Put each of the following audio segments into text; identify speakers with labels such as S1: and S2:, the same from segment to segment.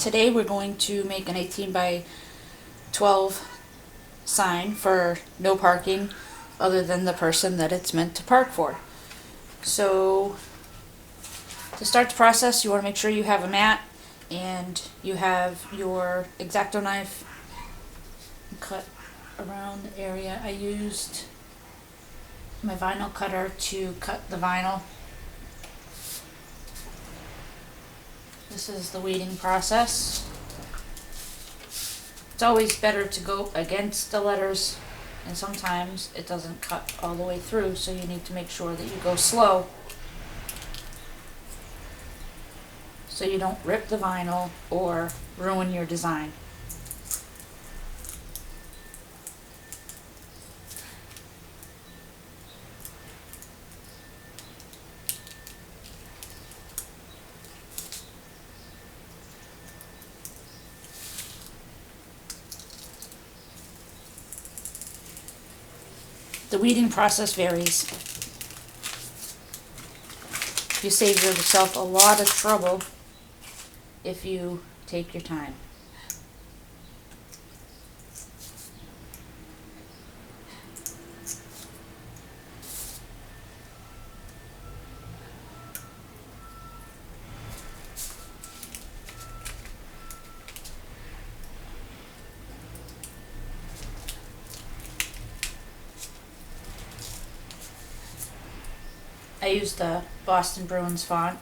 S1: Today we're going to make an 18 by 12 sign for no parking other than the person that it's meant to park for. So to start the process, you want to make sure you have a mat and you have your X-Acto knife. Cut around the area. I used my vinyl cutter to cut the vinyl. This is the weeding process. It's always better to go against the letters, and sometimes it doesn't cut all the way through, so you need to make sure that you go slow so you don't rip the vinyl or ruin your design. The weeding process varies. You save yourself a lot of trouble if you take your time. I used the Boston Bruins font.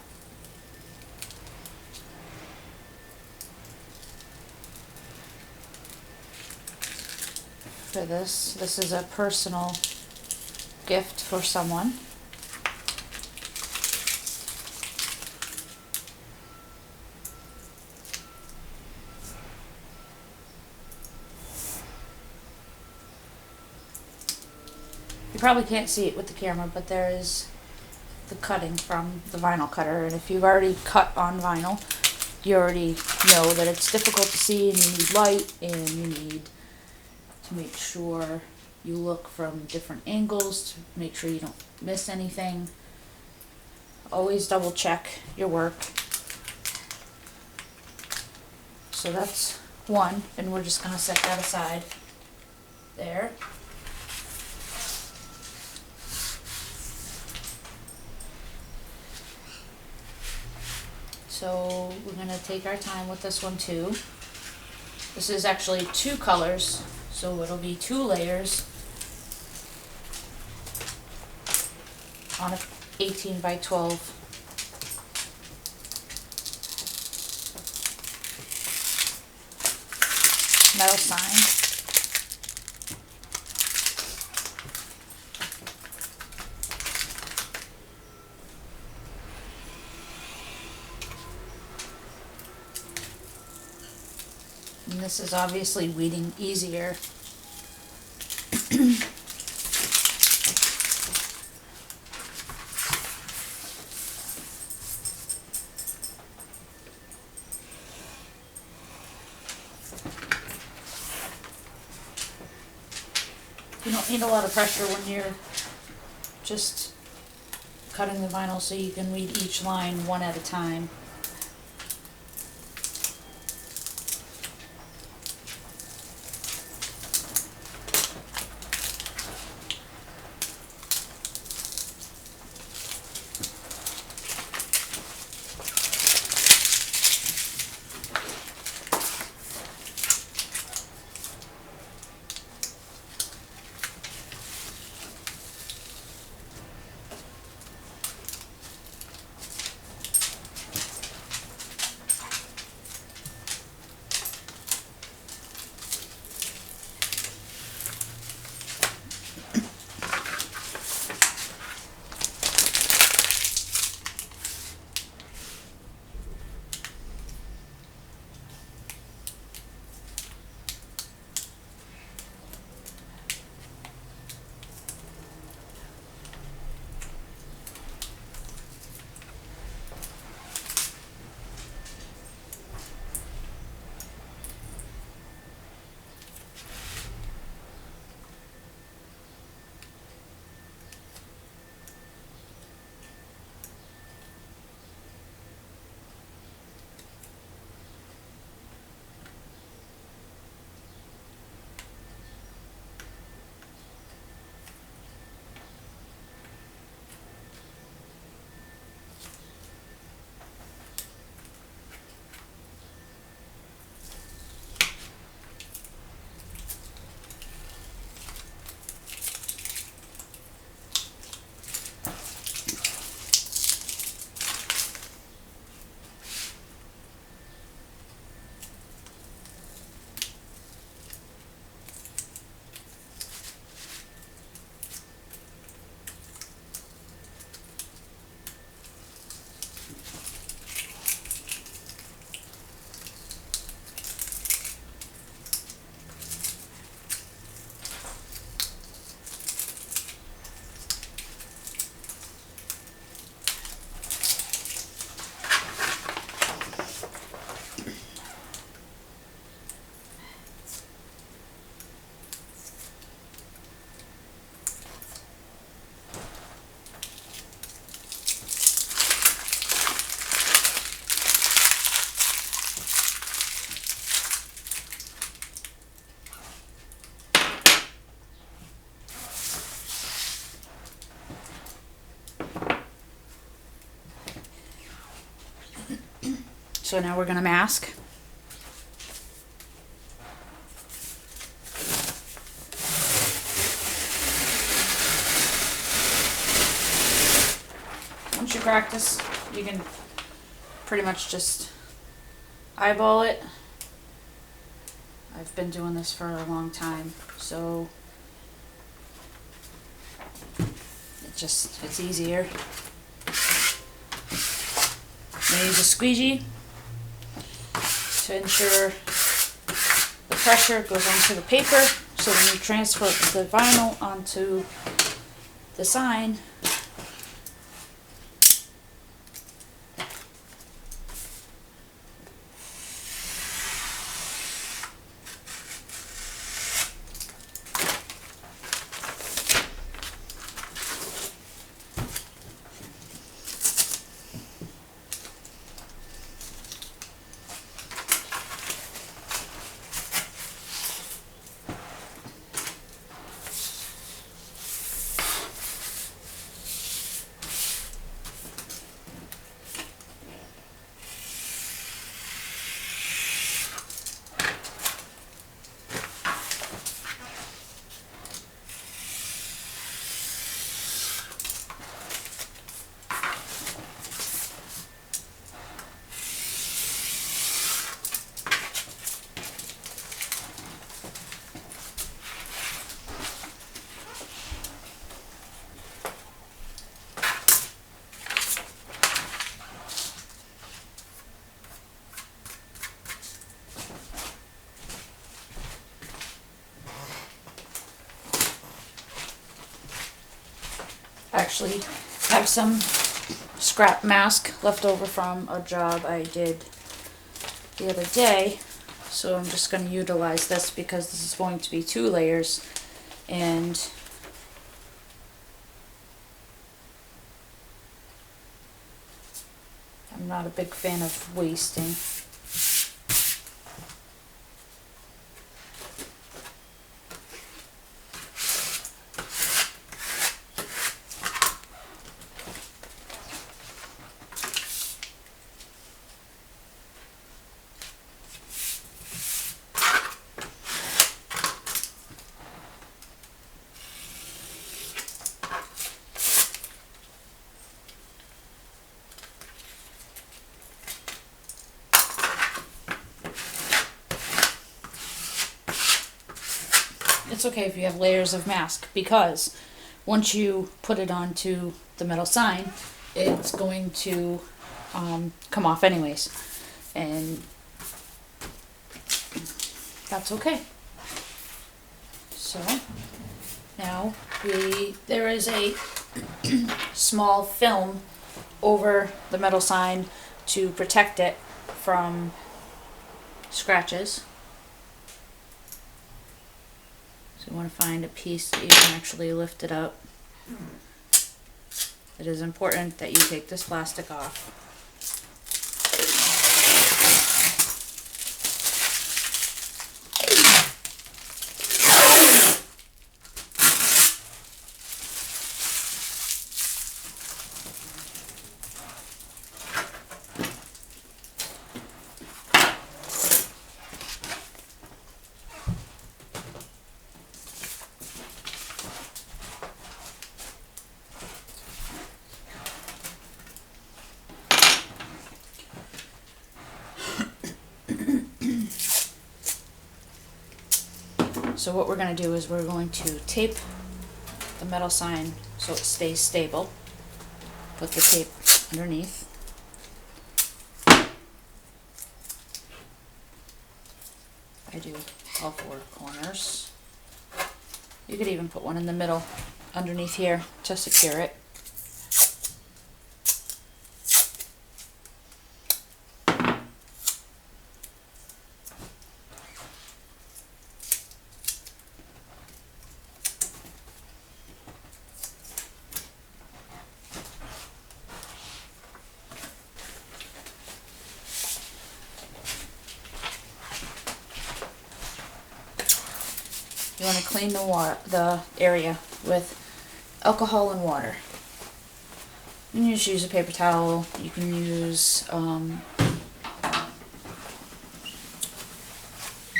S1: For this is a personal gift for someone. You probably can't see it with the camera, but there is the cutting from the vinyl cutter, and if you've already cut on vinyl, you already know that it's difficult to see and you need light and you need to make sure you look from different angles to make sure you don't miss anything. Always double check your work. So that's one, and we're just going to set that aside there. So we're going to take our time with this one too. This is actually two colors, so it'll be 2 layers on a 18 by 12 metal sign. And this is obviously weeding easier. You don't need a lot of pressure when you're just cutting the vinyl, so you can weed each line one at a time. So now we're going to mask. Once you practice, you can pretty much just eyeball it. I've been doing this for a long time, so it's easier. Then use a squeegee to ensure the pressure goes onto the paper, so when you transfer the vinyl onto the sign, actually have some scrap mask left over from a job I did the other day, so I'm just going to utilize this because this is going to be 2 layers, and I'm not a big fan of wasting. It's okay if you have layers of mask, because once you put it onto the metal sign, it's going to come off anyways, and that's okay. So now there is a small film over the metal sign to protect it from scratches. So you want to find a piece that you can actually lift it up. It is important that you take this plastic off. So what we're going to do is we're going to tape the metal sign so it stays stable. Put the tape underneath. I do all 4 corners. You could even put one in the middle underneath here to secure it. You want to clean the area with alcohol and water. You can just use a paper towel. You can use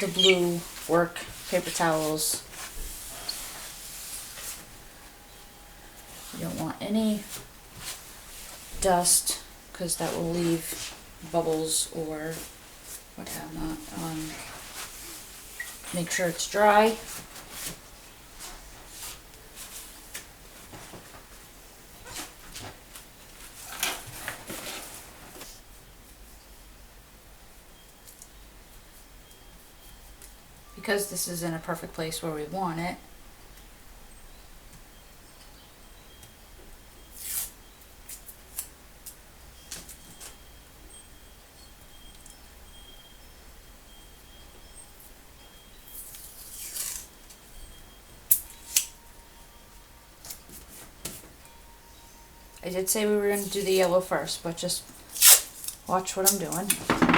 S1: the blue work paper towels. You don't want any dust because that will leave bubbles or what have not. Make sure it's dry. Because this is in a perfect place where we want it, I did say we were going to do the yellow first, but just watch what I'm doing.